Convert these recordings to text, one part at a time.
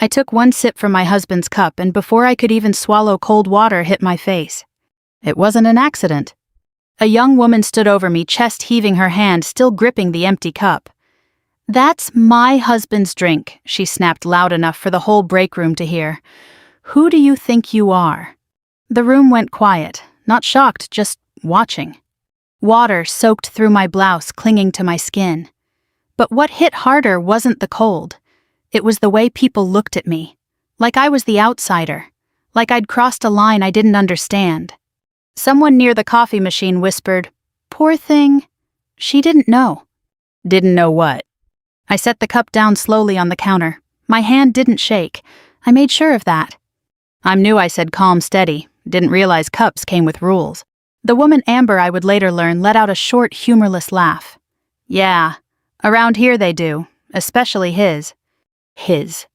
I took one sip from my husband's cup, and before I could even swallow, cold water hit my face. It wasn't an accident. A young woman stood over me, chest heaving, her hand still gripping the empty cup. "That's my husband's drink," she snapped loud enough for the whole break room to hear. "Who do you think you are?" The room went quiet, not shocked, just watching. Water soaked through my blouse, clinging to my skin. But what hit harder wasn't the cold. It was the way people looked at me. Like I was the outsider. Like I'd crossed a line I didn't understand. Someone near the coffee machine whispered, "Poor thing." She didn't know. Didn't know what? I set the cup down slowly on the counter. My hand didn't shake. I made sure of that. "I'm new," I said, calm, steady. Didn't realize cups came with rules. The woman Amber, I would later learn, let out a short, humorless laugh. "Yeah, around here they do, especially his." His.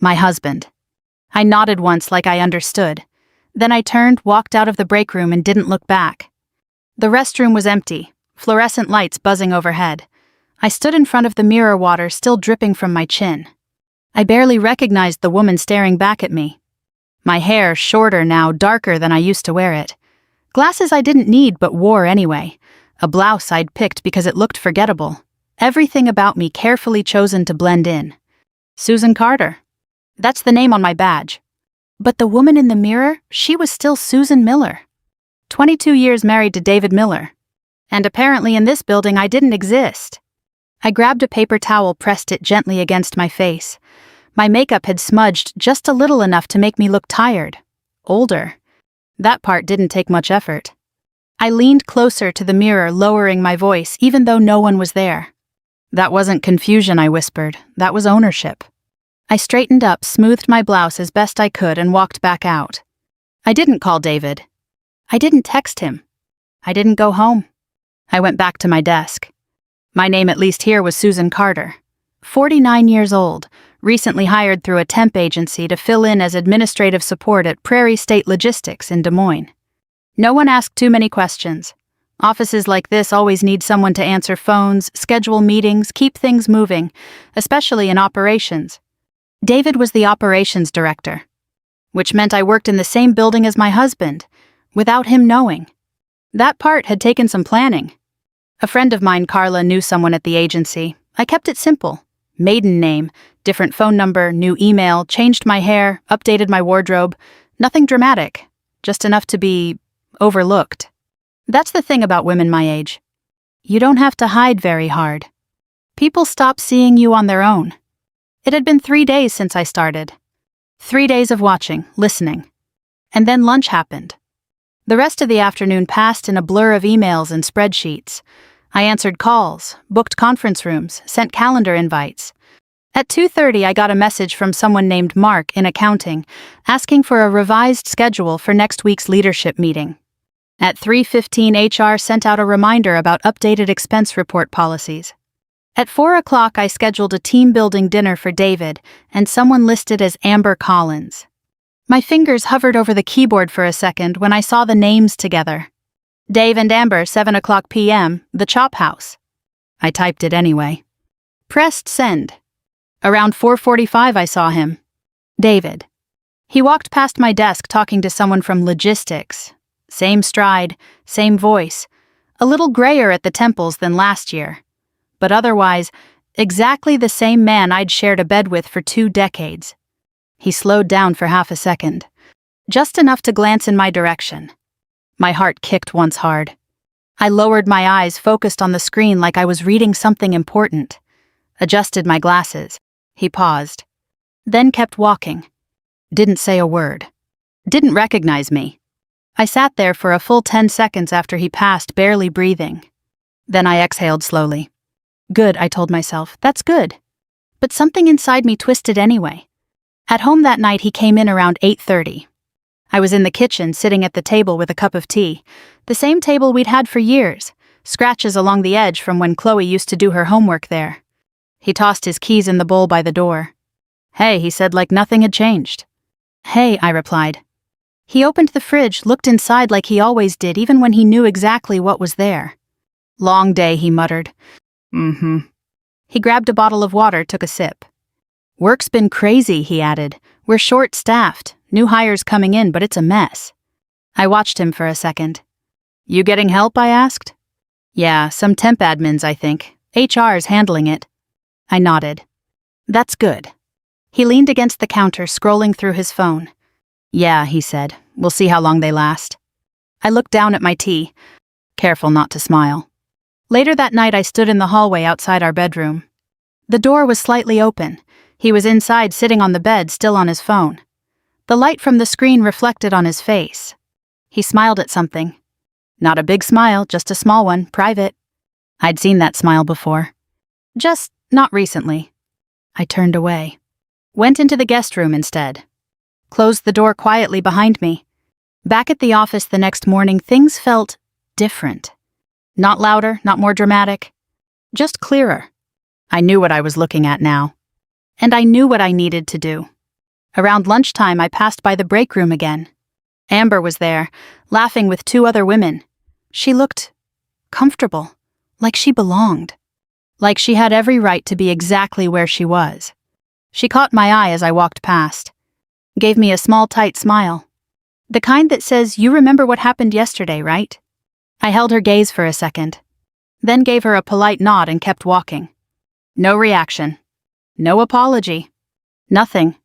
My husband. I nodded once like I understood. Then I turned, walked out of the break room, and didn't look back. The restroom was empty, fluorescent lights buzzing overhead. I stood in front of the mirror, water still dripping from my chin. I barely recognized the woman staring back at me. My hair, shorter now, darker than I used to wear it. Glasses I didn't need but wore anyway. A blouse I'd picked because it looked forgettable. Everything about me carefully chosen to blend in. Susan Carter. That's the name on my badge. But the woman in the mirror, she was still Susan Miller. 22 years married to David Miller. And apparently in this building I didn't exist. I grabbed a paper towel, pressed it gently against my face. My makeup had smudged just a little, enough to make me look tired. Older. That part didn't take much effort. I leaned closer to the mirror, lowering my voice, even though no one was there. "That wasn't confusion," I whispered. "That was ownership." I straightened up, smoothed my blouse as best I could, and walked back out. I didn't call David. I didn't text him. I didn't go home. I went back to my desk. My name, at least here, was Susan Carter. 49 years old, recently hired through a temp agency to fill in as administrative support at Prairie State Logistics in Des Moines. No one asked too many questions. Offices like this always need someone to answer phones, schedule meetings, keep things moving, especially in operations. David was the operations director, which meant I worked in the same building as my husband, without him knowing. That part had taken some planning. A friend of mine, Carla, knew someone at the agency. I kept it simple. Maiden name, different phone number, new email, changed my hair, updated my wardrobe. Nothing dramatic, just enough to be overlooked. That's the thing about women my age. You don't have to hide very hard. People stop seeing you on their own. It had been 3 days since I started. 3 days of watching, listening. And then lunch happened. The rest of the afternoon passed in a blur of emails and spreadsheets. I answered calls, booked conference rooms, sent calendar invites. At 2:30, I got a message from someone named Mark in accounting, asking for a revised schedule for next week's leadership meeting. At 3:15, HR sent out a reminder about updated expense report policies. At 4 o'clock, I scheduled a team-building dinner for David and someone listed as Amber Collins. My fingers hovered over the keyboard for a second when I saw the names together. Dave and Amber, 7 o'clock p.m., the Chop House. I typed it anyway. Pressed send. Around 4:45, I saw him. David. He walked past my desk talking to someone from logistics. Same stride, same voice. A little grayer at the temples than last year. But otherwise, exactly the same man I'd shared a bed with for 2 decades. He slowed down for half a second. Just enough to glance in my direction. My heart kicked once hard. I lowered my eyes, focused on the screen like I was reading something important. Adjusted my glasses. He paused. Then kept walking. Didn't say a word. Didn't recognize me. I sat there for a full 10 seconds after he passed, barely breathing. Then I exhaled slowly. Good, I told myself. That's good. But something inside me twisted anyway. At home that night, he came in around 8:30. I was in the kitchen, sitting at the table with a cup of tea. The same table we'd had for years, scratches along the edge from when Chloe used to do her homework there. He tossed his keys in the bowl by the door. "Hey," he said like nothing had changed. "Hey," I replied. He opened the fridge, looked inside like he always did, even when he knew exactly what was there. "Long day," he muttered. "Mm-hmm." He grabbed a bottle of water, took a sip. Work's been crazy, he added. We're short-staffed, new hires coming in, but it's a mess. I watched him for a second. You getting help, I asked. Yeah, some temp admins, I think. HR's handling it. I nodded. That's good. He leaned against the counter, scrolling through his phone. Yeah, he said. We'll see how long they last. I looked down at my tea, careful not to smile. Later that night, I stood in the hallway outside our bedroom. The door was slightly open. He was inside, sitting on the bed, still on his phone. The light from the screen reflected on his face. He smiled at something. Not a big smile, just a small one, private. I'd seen that smile before. Just not recently. I turned away. Went into the guest room instead. Closed the door quietly behind me. Back at the office the next morning, things felt different. Not louder, not more dramatic. Just clearer. I knew what I was looking at now. And I knew what I needed to do. Around lunchtime, I passed by the break room again. Amber was there, laughing with 2 other women. She looked comfortable, like she belonged. Like she had every right to be exactly where she was. She caught my eye as I walked past. Gave me a small, tight smile. The kind that says, you remember what happened yesterday, right? I held her gaze for a second. Then gave her a polite nod and kept walking. No reaction. No apology. Nothing.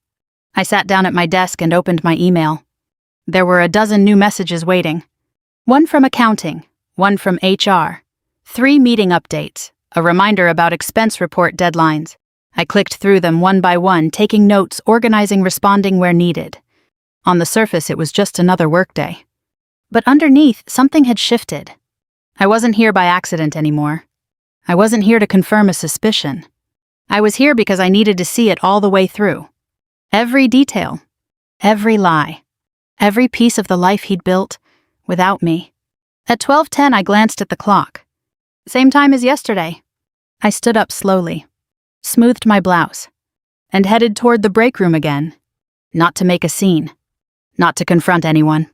I sat down at my desk and opened my email. There were a dozen new messages waiting. One from accounting, one from HR, 3 meeting updates, a reminder about expense report deadlines. I clicked through them one by one, taking notes, organizing, responding where needed. On the surface, it was just another workday. But underneath, something had shifted. I wasn't here by accident anymore. I wasn't here to confirm a suspicion. I was here because I needed to see it all the way through. Every detail. Every lie. Every piece of the life he'd built, without me. At 12:10, I glanced at the clock. Same time as yesterday. I stood up slowly, smoothed my blouse, and headed toward the break room again. Not to make a scene. Not to confront anyone.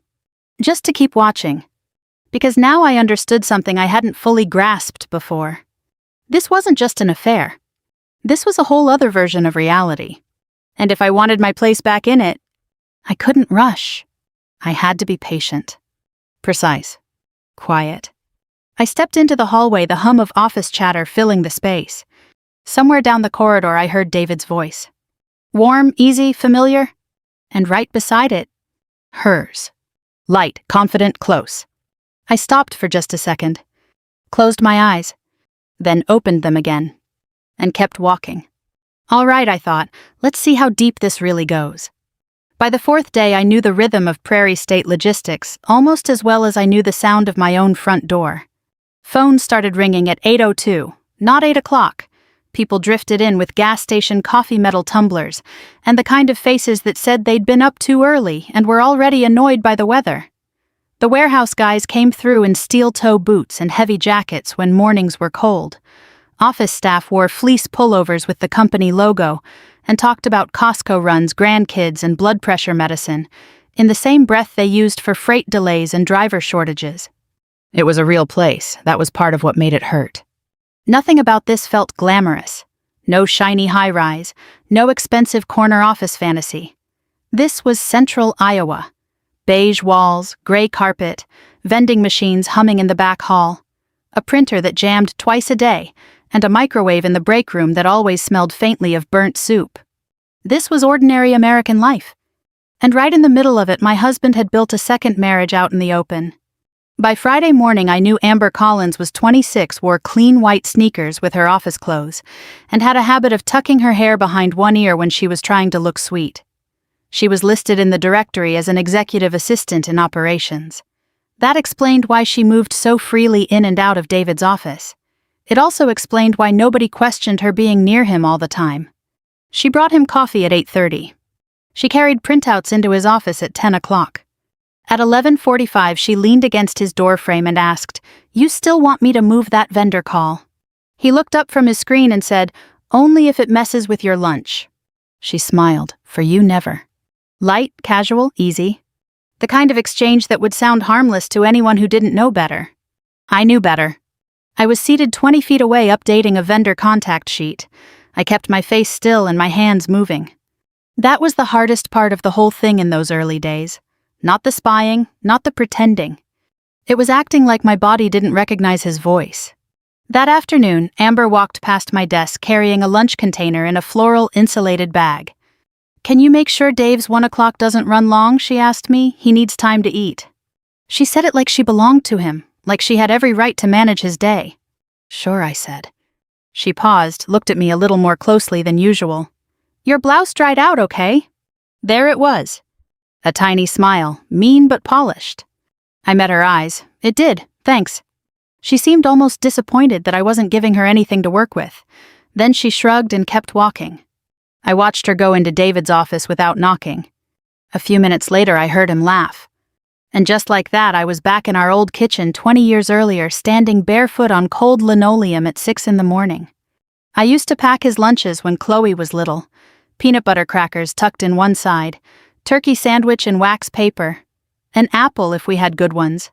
Just to keep watching. Because now I understood something I hadn't fully grasped before. This wasn't just an affair. This was a whole other version of reality. And if I wanted my place back in it, I couldn't rush. I had to be patient. Precise. Quiet. I stepped into the hallway, the hum of office chatter filling the space. Somewhere down the corridor, I heard David's voice. Warm, easy, familiar. And right beside it, hers. Light, confident, close. I stopped for just a second, closed my eyes, then opened them again, and kept walking. All right, I thought, let's see how deep this really goes. By the 4th day, I knew the rhythm of Prairie State logistics almost as well as I knew the sound of my own front door. Phones started ringing at 8:02, not 8 o'clock. People drifted in with gas station coffee metal tumblers, and the kind of faces that said they'd been up too early and were already annoyed by the weather. The warehouse guys came through in steel-toe boots and heavy jackets when mornings were cold. Office staff wore fleece pullovers with the company logo and talked about Costco runs, grandkids, and blood pressure medicine, in the same breath they used for freight delays and driver shortages. It was a real place. That was part of what made it hurt. Nothing about this felt glamorous. No shiny high-rise, no expensive corner office fantasy. This was central Iowa. Beige walls, gray carpet, vending machines humming in the back hall, a printer that jammed twice a day, and a microwave in the break room that always smelled faintly of burnt soup. This was ordinary American life. And right in the middle of it, my husband had built a second marriage out in the open. By Friday morning, I knew Amber Collins was 26, wore clean white sneakers with her office clothes, and had a habit of tucking her hair behind one ear when she was trying to look sweet. She was listed in the directory as an executive assistant in operations. That explained why she moved so freely in and out of David's office. It also explained why nobody questioned her being near him all the time. She brought him coffee at 8:30. She carried printouts into his office at 10 o'clock. At 11:45, she leaned against his doorframe and asked, "You still want me to move that vendor call?" He looked up from his screen and said, "Only if it messes with your lunch." She smiled, "For you, never." Light, casual, easy. The kind of exchange that would sound harmless to anyone who didn't know better. I knew better. I was seated 20 feet away updating a vendor contact sheet. I kept my face still and my hands moving. That was the hardest part of the whole thing in those early days. Not the spying, not the pretending. It was acting like my body didn't recognize his voice. That afternoon, Amber walked past my desk carrying a lunch container in a floral insulated bag. "Can you make sure Dave's 1 o'clock doesn't run long?" she asked me. "He needs time to eat." She said it like she belonged to him, like she had every right to manage his day. "Sure," I said. She paused, looked at me a little more closely than usual. "Your blouse dried out, okay?" There it was. A tiny smile, mean but polished. I met her eyes. "It did, thanks." She seemed almost disappointed that I wasn't giving her anything to work with. Then she shrugged and kept walking. I watched her go into David's office without knocking. A few minutes later, I heard him laugh. And just like that, I was back in our old kitchen 20 years earlier, standing barefoot on cold linoleum at 6 in the morning. I used to pack his lunches when Chloe was little. Peanut butter crackers tucked in one side, turkey sandwich in wax paper, an apple if we had good ones.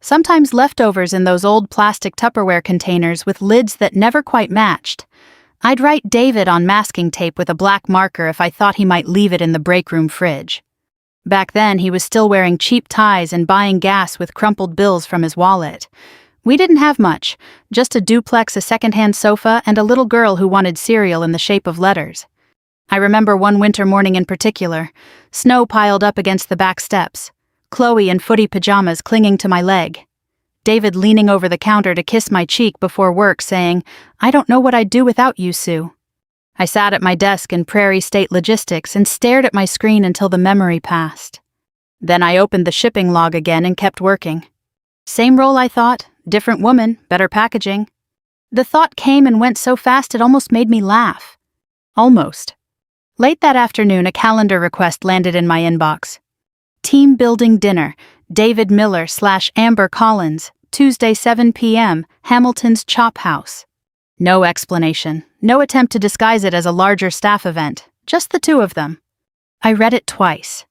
Sometimes leftovers in those old plastic Tupperware containers with lids that never quite matched. I'd write David on masking tape with a black marker if I thought he might leave it in the break room fridge. Back then, he was still wearing cheap ties and buying gas with crumpled bills from his wallet. We didn't have much, just a duplex, a secondhand sofa, and a little girl who wanted cereal in the shape of letters. I remember one winter morning in particular, snow piled up against the back steps, Chloe in footy pajamas clinging to my leg, David leaning over the counter to kiss my cheek before work saying, "I don't know what I'd do without you, Sue." I sat at my desk in Prairie State Logistics and stared at my screen until the memory passed. Then I opened the shipping log again and kept working. Same role, I thought, different woman, better packaging. The thought came and went so fast it almost made me laugh. Almost. Late that afternoon, a calendar request landed in my inbox. Team building dinner, David Miller/Amber Collins, Tuesday 7 p.m., Hamilton's Chop House. No explanation, no attempt to disguise it as a larger staff event, just the two of them. I read it twice.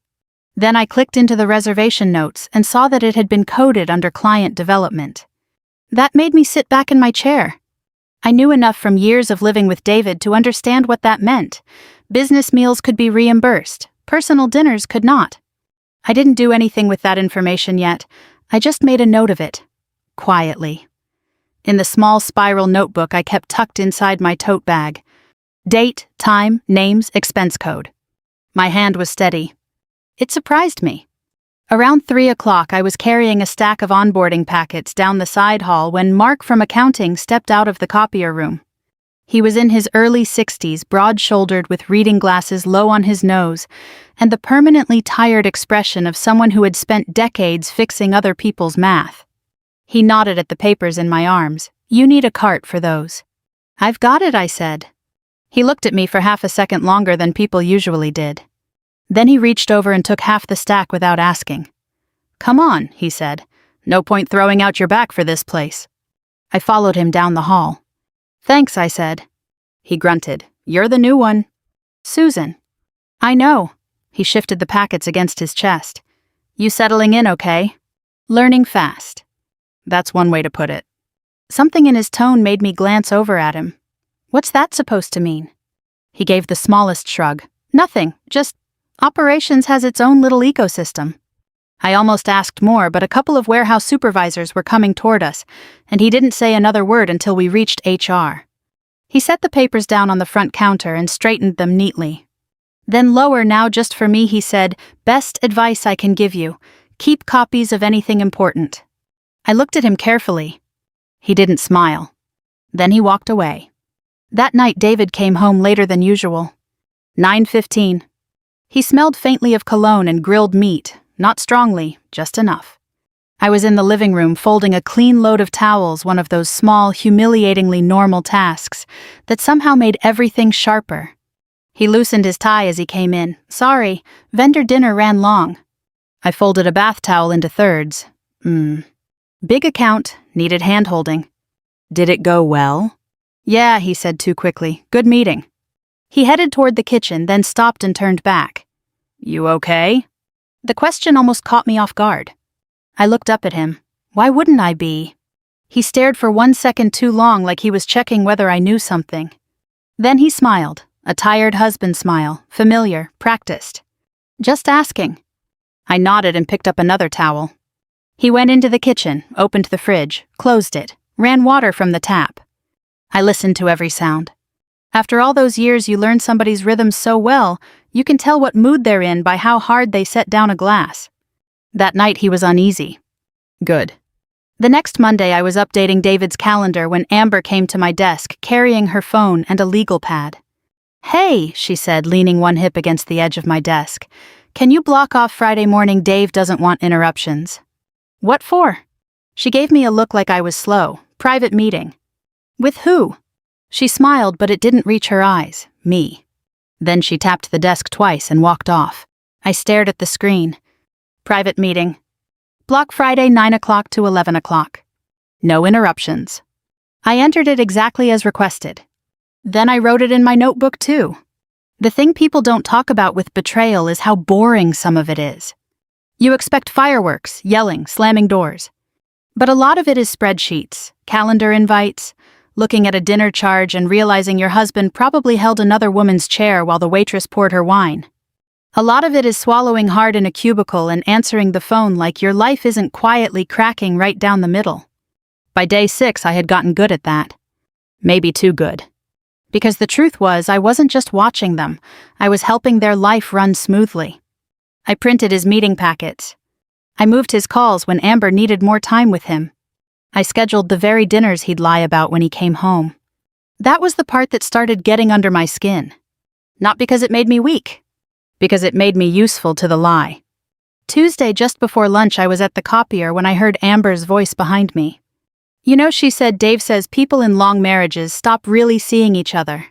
Then I clicked into the reservation notes and saw that it had been coded under client development. That made me sit back in my chair. I knew enough from years of living with David to understand what that meant. Business meals could be reimbursed, personal dinners could not. I didn't do anything with that information yet. I just made a note of it. Quietly. In the small spiral notebook I kept tucked inside my tote bag. Date, time, names, expense code. My hand was steady. It surprised me. Around 3 o'clock I was carrying a stack of onboarding packets down the side hall when Mark from accounting stepped out of the copier room. He was in his early 60s, broad-shouldered with reading glasses low on his nose, and the permanently tired expression of someone who had spent decades fixing other people's math. He nodded at the papers in my arms. "You need a cart for those." "I've got it," I said. He looked at me for half a second longer than people usually did. Then he reached over and took half the stack without asking. "Come on," he said. "No point throwing out your back for this place." I followed him down the hall. "Thanks," I said. He grunted. "You're the new one." "Susan." "I know." He shifted the packets against his chest. "You settling in okay?" "Learning fast." That's one way to put it. Something in his tone made me glance over at him. "What's that supposed to mean?" He gave the smallest shrug. "Nothing, just operations has its own little ecosystem." I almost asked more, but a couple of warehouse supervisors were coming toward us, and he didn't say another word until we reached HR. He set the papers down on the front counter and straightened them neatly. Then lower now just for me, he said, "Best advice I can give you. Keep copies of anything important." I looked at him carefully. He didn't smile. Then he walked away. That night David came home later than usual. 9:15. He smelled faintly of cologne and grilled meat, not strongly, just enough. I was in the living room folding a clean load of towels, one of those small, humiliatingly normal tasks that somehow made everything sharper. He loosened his tie as he came in. "Sorry, vendor dinner ran long." I folded a bath towel into thirds. Big account, needed hand-holding. "Did it go well?" "Yeah," he said too quickly. "Good meeting." He headed toward the kitchen, then stopped and turned back. "You okay?" The question almost caught me off guard. I looked up at him. Why wouldn't I be? He stared for 1 second too long, like he was checking whether I knew something. Then he smiled, a tired husband smile, familiar, practiced. "Just asking." I nodded and picked up another towel. He went into the kitchen, opened the fridge, closed it, ran water from the tap. I listened to every sound. After all those years, you learn somebody's rhythms so well, you can tell what mood they're in by how hard they set down a glass. That night he was uneasy. Good. The next Monday I was updating David's calendar when Amber came to my desk carrying her phone and a legal pad. "Hey," she said, leaning one hip against the edge of my desk. "Can you block off Friday morning? Dave doesn't want interruptions." "What for?" She gave me a look like I was slow. "Private meeting." "With who?" She smiled, but it didn't reach her eyes. Me. Then she tapped the desk twice and walked off. I stared at the screen. "Private meeting. Block Friday 9 o'clock to 11 o'clock. No interruptions." I entered it exactly as requested. Then I wrote it in my notebook too. The thing people don't talk about with betrayal is how boring some of it is. You expect fireworks, yelling, slamming doors. But a lot of it is spreadsheets, calendar invites, looking at a dinner charge and realizing your husband probably held another woman's chair while the waitress poured her wine. A lot of it is swallowing hard in a cubicle and answering the phone like your life isn't quietly cracking right down the middle. By day 6, I had gotten good at that. Maybe too good. Because the truth was, I wasn't just watching them, I was helping their life run smoothly. I printed his meeting packets. I moved his calls when Amber needed more time with him. I scheduled the very dinners he'd lie about when he came home. That was the part that started getting under my skin. Not because it made me weak, because it made me useful to the lie. Tuesday, just before lunch, I was at the copier when I heard Amber's voice behind me. "You know," she said, "Dave says people in long marriages stop really seeing each other."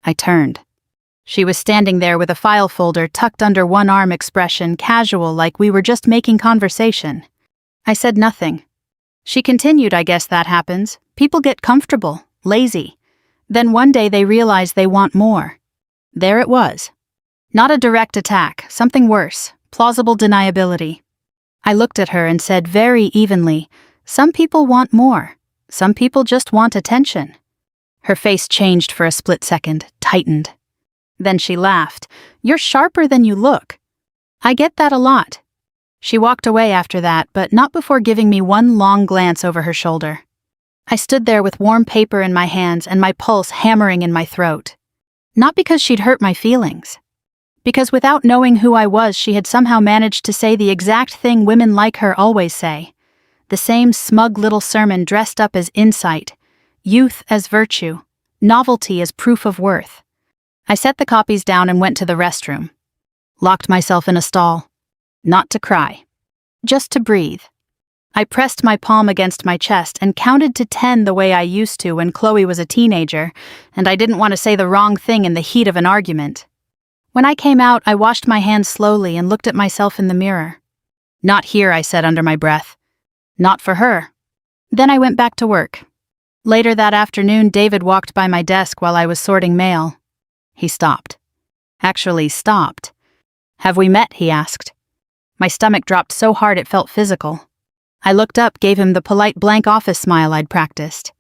I turned. She was standing there with a file folder tucked under one arm, expression casual like we were just making conversation. I said nothing. She continued, "I guess that happens. People get comfortable, lazy. Then one day they realize they want more." There it was. Not a direct attack, something worse, plausible deniability. I looked at her and said very evenly, "Some people want more. Some people just want attention." Her face changed for a split second, tightened. Then she laughed. "You're sharper than you look." I get that a lot. She walked away after that, but not before giving me one long glance over her shoulder. I stood there with warm paper in my hands and my pulse hammering in my throat. Not because she'd hurt my feelings. Because without knowing who I was, she had somehow managed to say the exact thing women like her always say. The same smug little sermon dressed up as insight, youth as virtue, novelty as proof of worth. I set the copies down and went to the restroom. Locked myself in a stall. Not to cry. Just to breathe. I pressed my palm against my chest and counted to 10 the way I used to when Chloe was a teenager, and I didn't want to say the wrong thing in the heat of an argument. When I came out, I washed my hands slowly and looked at myself in the mirror. "Not here," I said under my breath. "Not for her." Then I went back to work. Later that afternoon, David walked by my desk while I was sorting mail. He stopped. Actually stopped. "Have we met?" he asked. My stomach dropped so hard it felt physical. I looked up, gave him the polite blank office smile I'd practiced.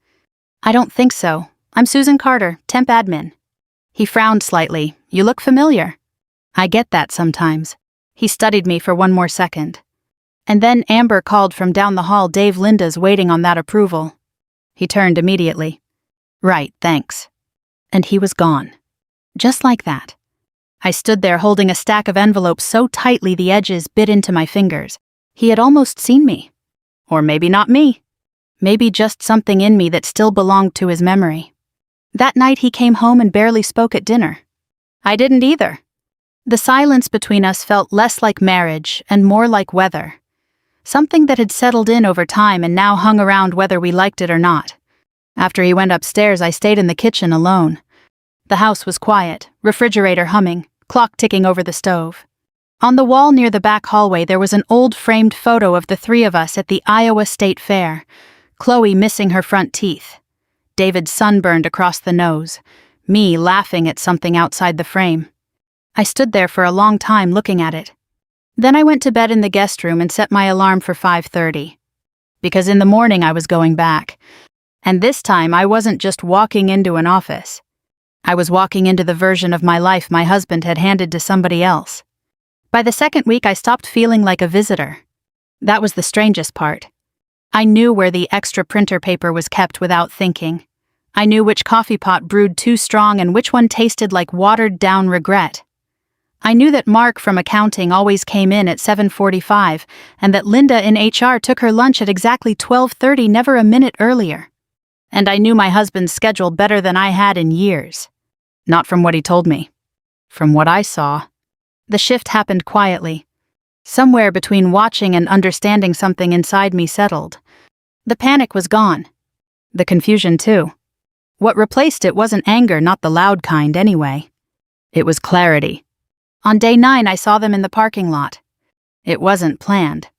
"I don't think so. I'm Susan Carter, temp admin." He frowned slightly. "You look familiar." "I get that sometimes." He studied me for one more second. And then Amber called from down the hall, "Dave, Linda's waiting on that approval." He turned immediately. "Right, thanks." And he was gone. Just like that. I stood there holding a stack of envelopes so tightly the edges bit into my fingers. He had almost seen me. Or maybe not me. Maybe just something in me that still belonged to his memory. That night he came home and barely spoke at dinner. I didn't either. The silence between us felt less like marriage and more like weather. Something that had settled in over time and now hung around whether we liked it or not. After he went upstairs, I stayed in the kitchen alone. The house was quiet, refrigerator humming, clock ticking over the stove. On the wall near the back hallway there was an old framed photo of the three of us at the Iowa State Fair, Chloe missing her front teeth, David sunburned across the nose, me laughing at something outside the frame. I stood there for a long time looking at it. Then I went to bed in the guest room and set my alarm for 5:30. Because in the morning I was going back. And this time I wasn't just walking into an office. I was walking into the version of my life my husband had handed to somebody else. By the second week, I stopped feeling like a visitor. That was the strangest part. I knew where the extra printer paper was kept without thinking. I knew which coffee pot brewed too strong and which one tasted like watered-down regret. I knew that Mark from accounting always came in at 7:45 and that Linda in HR took her lunch at exactly 12:30, never a minute earlier. And I knew my husband's schedule better than I had in years. Not from what he told me. From what I saw. The shift happened quietly. Somewhere between watching and understanding, something inside me settled. The panic was gone. The confusion too. What replaced it wasn't anger, not the loud kind anyway. It was clarity. On day 9, I saw them in the parking lot. It wasn't planned.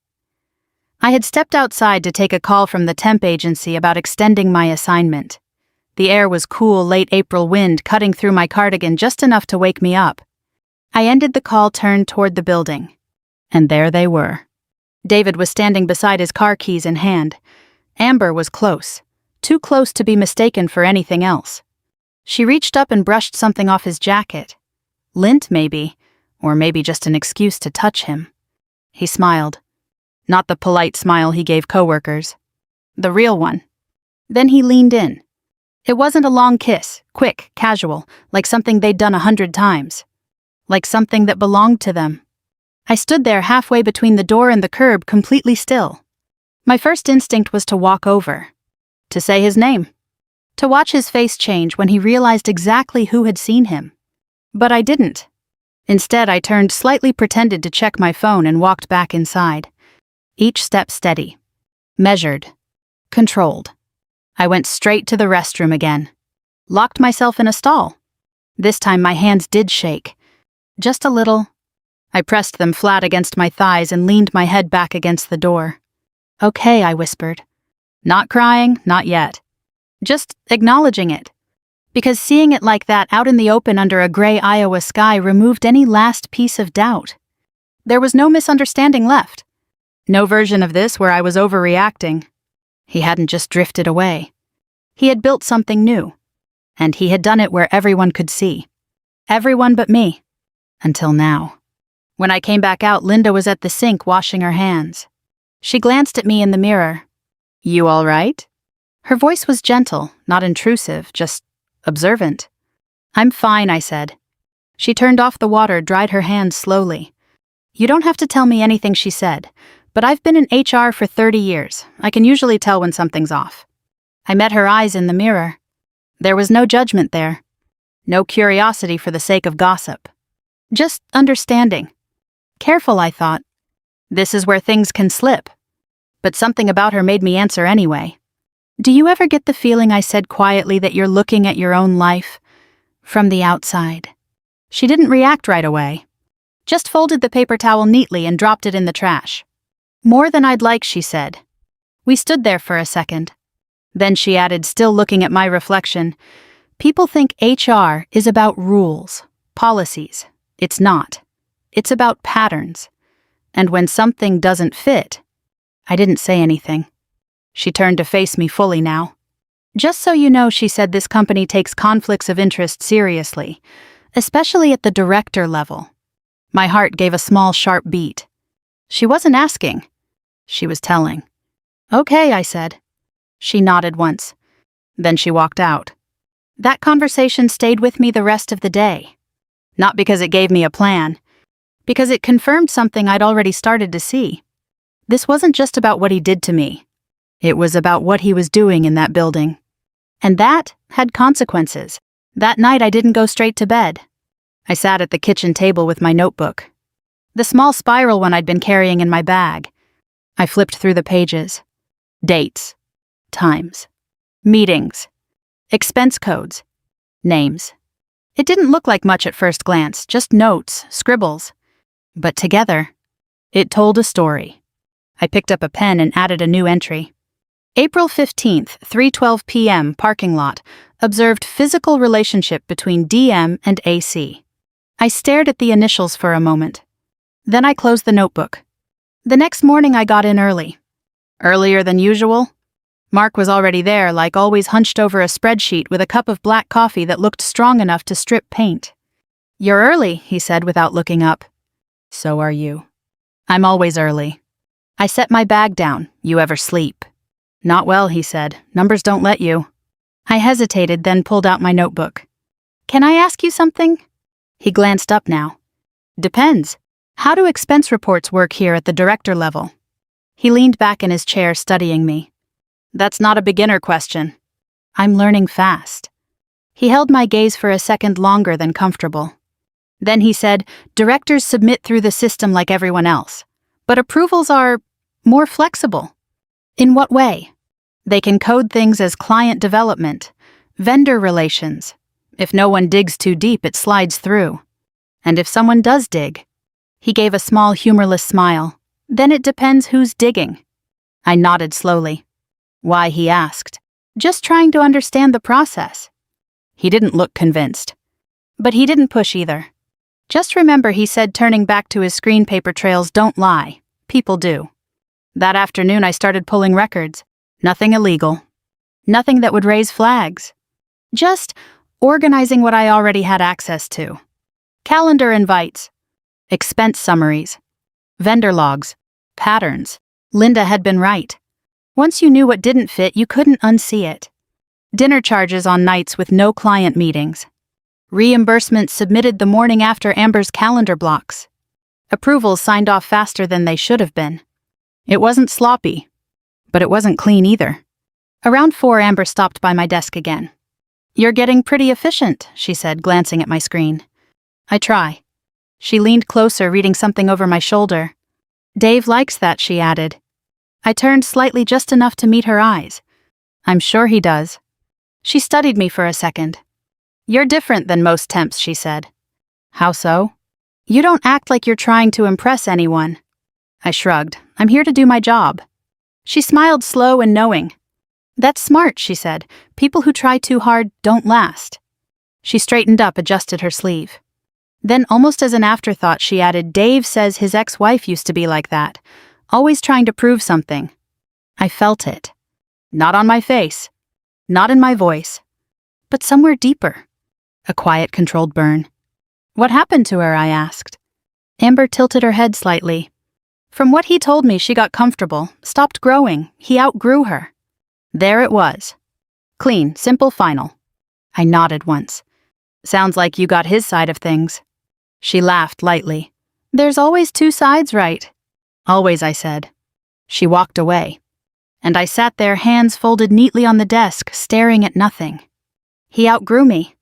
I had stepped outside to take a call from the temp agency about extending my assignment. The air was cool, late April wind cutting through my cardigan just enough to wake me up. I ended the call, turned toward the building. And there they were. David was standing beside his car keys in hand. Amber was close. Too close to be mistaken for anything else. She reached up and brushed something off his jacket. Lint, maybe, or maybe just an excuse to touch him. He smiled. Not the polite smile he gave coworkers. The real one. Then he leaned in. It wasn't a long kiss, quick, casual, like something they'd done 100 times. Like something that belonged to them. I stood there halfway between the door and the curb, completely still. My first instinct was to walk over. To say his name. To watch his face change when he realized exactly who had seen him. But I didn't. Instead, I turned, slightly pretended to check my phone, and walked back inside. Each step steady. Measured. Controlled. I went straight to the restroom again. Locked myself in a stall. This time my hands did shake. Just a little. I pressed them flat against my thighs and leaned my head back against the door. Okay, I whispered. Not crying, not yet. Just acknowledging it. Because seeing it like that out in the open under a gray Iowa sky removed any last piece of doubt. There was no misunderstanding left. No version of this where I was overreacting. He hadn't just drifted away. He had built something new. And he had done it where everyone could see. Everyone but me. Until now. When I came back out, Linda was at the sink washing her hands. She glanced at me in the mirror. You all right? Her voice was gentle, not intrusive, just observant. I'm fine, I said. She turned off the water, dried her hands slowly. You don't have to tell me anything, she said, but I've been in HR for 30 years. I can usually tell when something's off. I met her eyes in the mirror. There was no judgment there. No curiosity for the sake of gossip. Just understanding. Careful, I thought. This is where things can slip. But something about her made me answer anyway. Do you ever get the feeling, I said quietly, that you're looking at your own life from the outside? She didn't react right away. Just folded the paper towel neatly and dropped it in the trash. More than I'd like, she said. We stood there for a second. Then she added, still looking at my reflection, people think HR is about rules, policies. It's not. It's about patterns. And when something doesn't fit, I didn't say anything. She turned to face me fully now. Just so you know, she said, this company takes conflicts of interest seriously, especially at the director level. My heart gave a small, sharp beat. She wasn't asking. She was telling. Okay, I said. She nodded once. Then she walked out. That conversation stayed with me the rest of the day. Not because it gave me a plan, because it confirmed something I'd already started to see. This wasn't just about what he did to me. It was about what he was doing in that building. And that had consequences. That night I didn't go straight to bed. I sat at the kitchen table with my notebook. The small spiral one I'd been carrying in my bag. I flipped through the pages. Dates. Times. Meetings. Expense codes. Names. It didn't look like much at first glance, just notes, scribbles. But together, it told a story. I picked up a pen and added a new entry. April 15th, 3:12 p.m., parking lot, observed physical relationship between DM and AC. I stared at the initials for a moment. Then I closed the notebook. The next morning I got in early. Earlier than usual? Mark was already there, like always hunched over a spreadsheet with a cup of black coffee that looked strong enough to strip paint. "You're early," he said without looking up. "So are you." "I'm always early." I set my bag down. "You ever sleep?" "Not well," he said. "Numbers don't let you." I hesitated, then pulled out my notebook. "Can I ask you something?" He glanced up now. "Depends. How do expense reports work here at the director level?" He leaned back in his chair, studying me. "That's not a beginner question." "I'm learning fast." He held my gaze for a second longer than comfortable. Then he said, "Directors submit through the system like everyone else, but approvals are more flexible." "In what way?" "They can code things as client development, vendor relations. If no one digs too deep, it slides through. And if someone does dig," he gave a small humorless smile, "then it depends who's digging." I nodded slowly. "Why?" he asked. "Just trying to understand the process." He didn't look convinced. But he didn't push either. "Just remember," he said, turning back to his screen, "paper trails don't lie. People do." That afternoon I started pulling records. Nothing illegal. Nothing that would raise flags. Just organizing what I already had access to. Calendar invites. Expense summaries. Vendor logs. Patterns. Linda had been right. Once you knew what didn't fit, you couldn't unsee it. Dinner charges on nights with no client meetings. Reimbursements submitted the morning after Amber's calendar blocks. Approvals signed off faster than they should have been. It wasn't sloppy, but it wasn't clean either. Around 4, Amber stopped by my desk again. "You're getting pretty efficient," she said, glancing at my screen. "I try." She leaned closer, reading something over my shoulder. "Dave likes that," she added. I turned slightly, just enough to meet her eyes. "I'm sure he does." She studied me for a second. "You're different than most temps," she said. "How so?" "You don't act like you're trying to impress anyone." I shrugged. "I'm here to do my job." She smiled, slow and knowing. "That's smart," she said. "People who try too hard don't last." She straightened up, adjusted her sleeve. Then, almost as an afterthought, she added, "Dave says his ex-wife used to be like that. Always trying to prove something." I felt it. Not on my face. Not in my voice. But somewhere deeper. A quiet, controlled burn. "What happened to her?" I asked. Amber tilted her head slightly. "From what he told me, she got comfortable, stopped growing. He outgrew her." There it was. Clean, simple, final. I nodded once. "Sounds like you got his side of things." She laughed lightly. "There's always two sides, right?" "Always," I said. She walked away. And I sat there, hands folded neatly on the desk, staring at nothing. He outgrew me.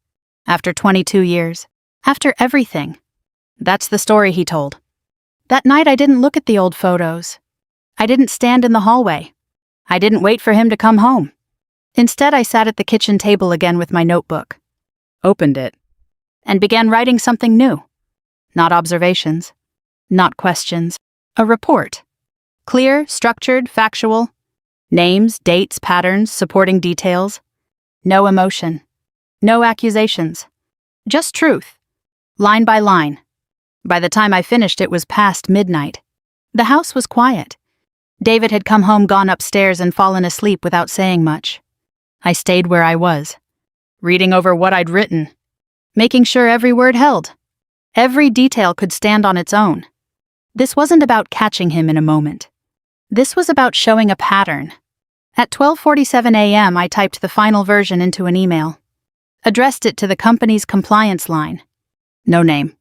After 22 years. After everything. That's the story he told. That night I didn't look at the old photos. I didn't stand in the hallway. I didn't wait for him to come home. Instead, I sat at the kitchen table again with my notebook. Opened it. And began writing something new. Not observations. Not questions. A report. Clear, structured, factual. Names, dates, patterns, supporting details. No emotion. No accusations. Just truth. Line by line. By the time I finished, it was past midnight. The house was quiet. David had come home, gone upstairs, and fallen asleep without saying much. I stayed where I was, reading over what I'd written, making sure every word held. Every detail could stand on its own. This wasn't about catching him in a moment. This was about showing a pattern. At 12:47 a.m., I typed the final version into an email. Addressed it to the company's compliance line. No name.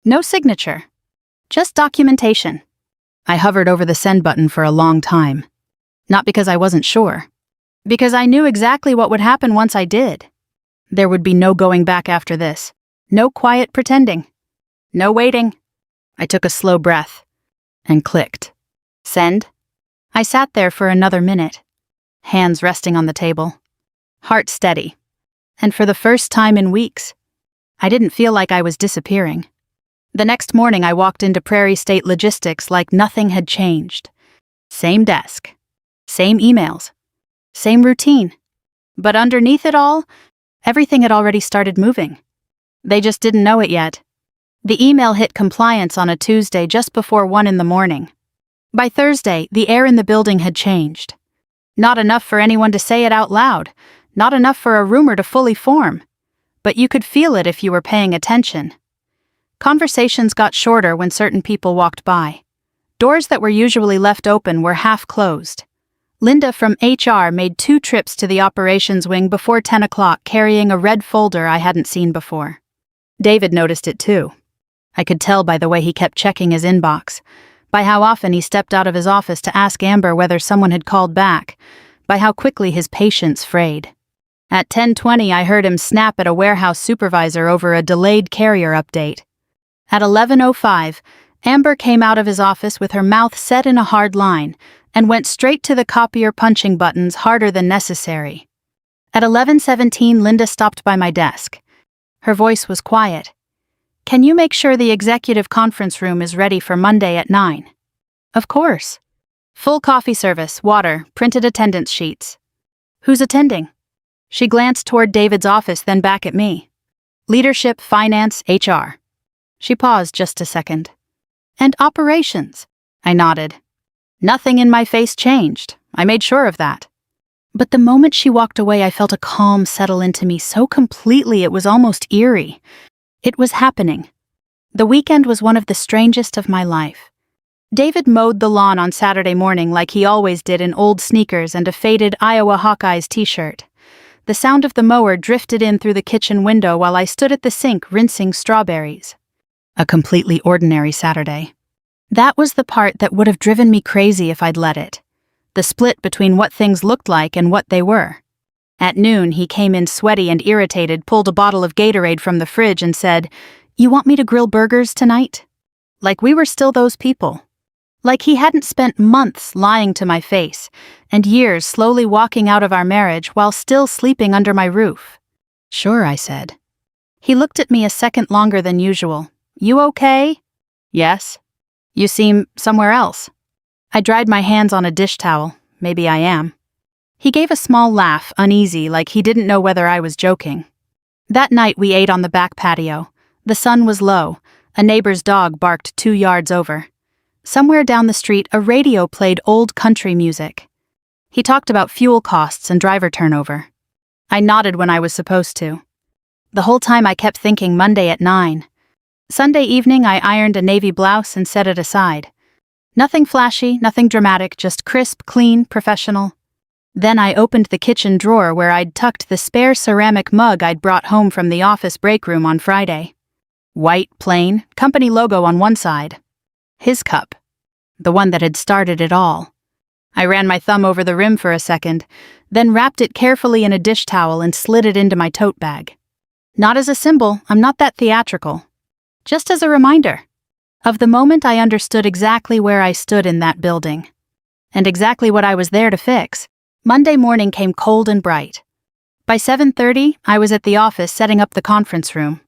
No signature. Just documentation. I hovered over the send button for a long time. Not because I wasn't sure. Because I knew exactly what would happen once I did. There would be no going back after this. No quiet pretending. No waiting. I took a slow breath. And clicked. Send. I sat there for another minute. Hands resting on the table. Heart steady. And for the first time in weeks, I didn't feel like I was disappearing. The next morning I walked into Prairie State Logistics like nothing had changed. Same desk. Same emails. Same routine. But underneath it all, everything had already started moving. They just didn't know it yet. The email hit compliance on a Tuesday just before 1 in the morning. By Thursday, the air in the building had changed. Not enough for anyone to say it out loud, not enough for a rumor to fully form. But you could feel it if you were paying attention. Conversations got shorter when certain people walked by. Doors that were usually left open were half closed. Linda from HR made 2 trips to the operations wing before 10 o'clock carrying a red folder I hadn't seen before. David noticed it too. I could tell by the way he kept checking his inbox, by how often he stepped out of his office to ask Amber whether someone had called back, by how quickly his patience frayed. At 10:20, I heard him snap at a warehouse supervisor over a delayed carrier update. At 11:05, Amber came out of his office with her mouth set in a hard line and went straight to the copier punching buttons harder than necessary. At 11:17, Linda stopped by my desk. Her voice was quiet. "Can you make sure the executive conference room is ready for Monday at 9? "Of course." "Full coffee service, water, printed attendance sheets." "Who's attending?" She glanced toward David's office, then back at me. "Leadership, finance, HR." She paused just a second. "And operations?" I nodded. Nothing in my face changed. I made sure of that. But the moment she walked away, I felt a calm settle into me so completely it was almost eerie. It was happening. The weekend was one of the strangest of my life. David mowed the lawn on Saturday morning like he always did in old sneakers and a faded Iowa Hawkeyes t-shirt. The sound of the mower drifted in through the kitchen window while I stood at the sink rinsing strawberries. A completely ordinary Saturday. That was the part that would have driven me crazy if I'd let it. The split between what things looked like and what they were. At noon, he came in sweaty and irritated, pulled a bottle of Gatorade from the fridge and said, "You want me to grill burgers tonight?" Like we were still those people. Like he hadn't spent months lying to my face and years slowly walking out of our marriage while still sleeping under my roof. "Sure," I said. He looked at me a second longer than usual. "You okay?" "Yes." "You seem somewhere else." I dried my hands on a dish towel. Maybe I am. He gave a small laugh, uneasy, like he didn't know whether I was joking. That night we ate on the back patio. The sun was low. A neighbor's dog barked 2 yards over. Somewhere down the street, a radio played old country music. He talked about fuel costs and driver turnover. I nodded when I was supposed to. The whole time I kept thinking Monday at 9. Sunday evening I ironed a navy blouse and set it aside. Nothing flashy, nothing dramatic, just crisp, clean, professional. Then I opened the kitchen drawer where I'd tucked the spare ceramic mug I'd brought home from the office break room on Friday. White, plain, company logo on one side. His cup. The one that had started it all. I ran my thumb over the rim for a second, then wrapped it carefully in a dish towel and slid it into my tote bag. Not as a symbol, I'm not that theatrical. Just as a reminder of the moment I understood exactly where I stood in that building. And exactly what I was there to fix. Monday morning came cold and bright. By 7:30, I was at the office setting up the conference room.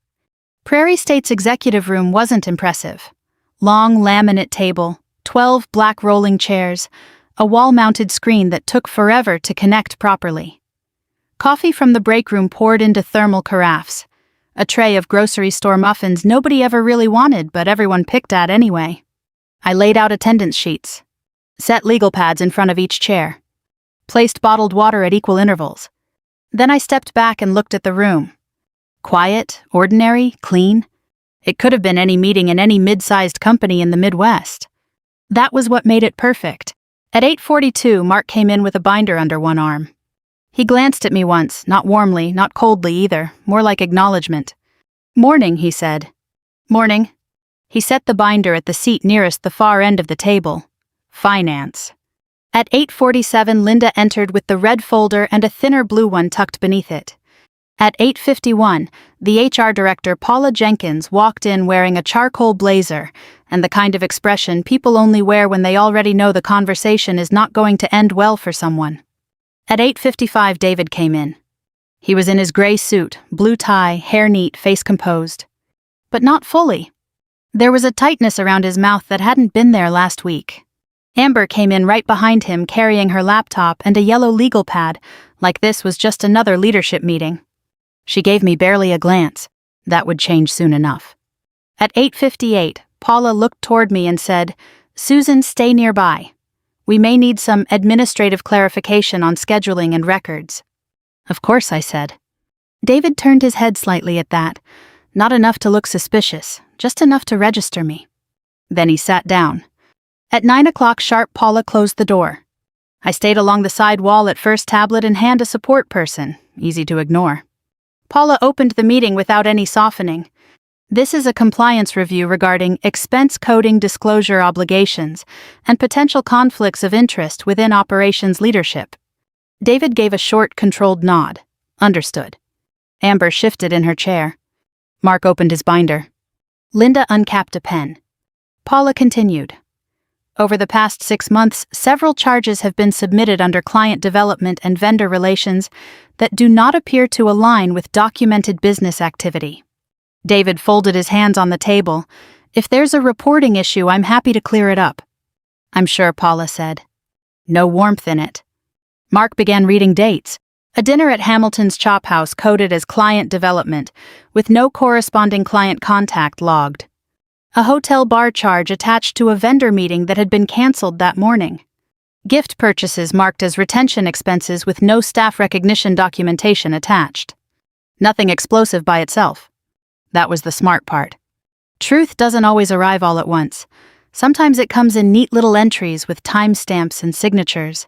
Prairie State's executive room wasn't impressive. Long laminate table, 12 black rolling chairs, a wall-mounted screen that took forever to connect properly. Coffee from the break room poured into thermal carafes. A tray of grocery store muffins nobody ever really wanted but everyone picked at anyway. I laid out attendance sheets. Set legal pads in front of each chair. Placed bottled water at equal intervals. Then I stepped back and looked at the room. Quiet, ordinary, clean. It could have been any meeting in any mid-sized company in the Midwest. That was what made it perfect. At 8:42, Mark came in with a binder under one arm. He glanced at me once, not warmly, not coldly either, more like acknowledgement. "Morning," he said. "Morning." He set the binder at the seat nearest the far end of the table. Finance. At 8:47, Linda entered with the red folder and a thinner blue one tucked beneath it. At 8:51, the HR director, Paula Jenkins, walked in wearing a charcoal blazer and the kind of expression people only wear when they already know the conversation is not going to end well for someone. At 8:55, David came in. He was in his gray suit, blue tie, hair neat, face composed. But not fully. There was a tightness around his mouth that hadn't been there last week. Amber came in right behind him carrying her laptop and a yellow legal pad, like this was just another leadership meeting. She gave me barely a glance. That would change soon enough. At 8:58, Paula looked toward me and said, "Susan, stay nearby." We may need some administrative clarification on scheduling and records." "Of course," I said. David turned his head slightly at that, not enough to look suspicious, just enough to register me. Then he sat down. At 9 o'clock sharp, Paula closed the door. I stayed along the side wall at first, tablet in hand, a support person, easy to ignore. Paula opened the meeting without any softening. "This is a compliance review regarding expense coding disclosure obligations and potential conflicts of interest within operations leadership." David gave a short, controlled nod. "Understood." Amber shifted in her chair. Mark opened his binder. Linda uncapped a pen. Paula continued. "Over the past 6 months, several charges have been submitted under client development and vendor relations that do not appear to align with documented business activity." David folded his hands on the table. "If there's a reporting issue, I'm happy to clear it up." "I'm sure," Paula said. No warmth in it. Mark began reading dates. A dinner at Hamilton's Chop House coded as client development, with no corresponding client contact logged. A hotel bar charge attached to a vendor meeting that had been canceled that morning. Gift purchases marked as retention expenses with no staff recognition documentation attached. Nothing explosive by itself. That was the smart part. Truth doesn't always arrive all at once. Sometimes it comes in neat little entries with timestamps and signatures.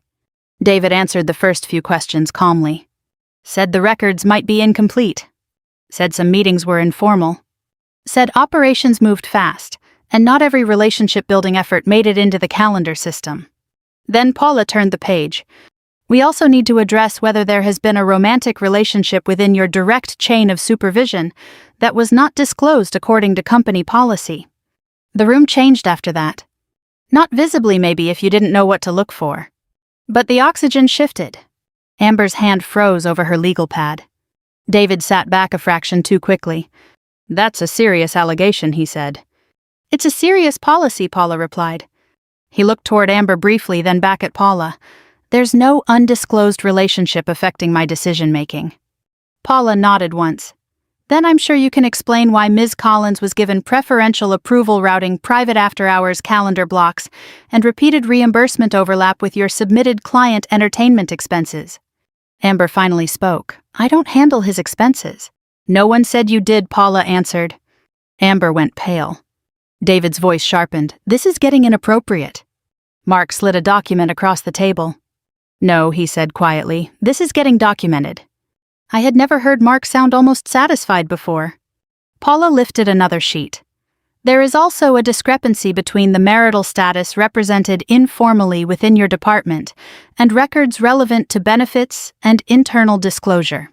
David answered the first few questions calmly. Said the records might be incomplete. Said some meetings were informal. Said operations moved fast, and not every relationship-building effort made it into the calendar system. Then Paula turned the page. "We also need to address whether there has been a romantic relationship within your direct chain of supervision that was not disclosed according to company policy." The room changed after that. Not visibly, maybe, if you didn't know what to look for. But the oxygen shifted. Amber's hand froze over her legal pad. David sat back a fraction too quickly. "That's a serious allegation," he said. "It's a serious policy," Paula replied. He looked toward Amber briefly, then back at Paula. "There's no undisclosed relationship affecting my decision-making." Paula nodded once. "Then I'm sure you can explain why Ms. Collins was given preferential approval routing, private after-hours calendar blocks, and repeated reimbursement overlap with your submitted client entertainment expenses." Amber finally spoke. "I don't handle his expenses." "No one said you did," Paula answered. Amber went pale. David's voice sharpened. "This is getting inappropriate." Mark slid a document across the table. "No," he said quietly, "this is getting documented." I had never heard Mark sound almost satisfied before. Paula lifted another sheet. "There is also a discrepancy between the marital status represented informally within your department and records relevant to benefits and internal disclosure."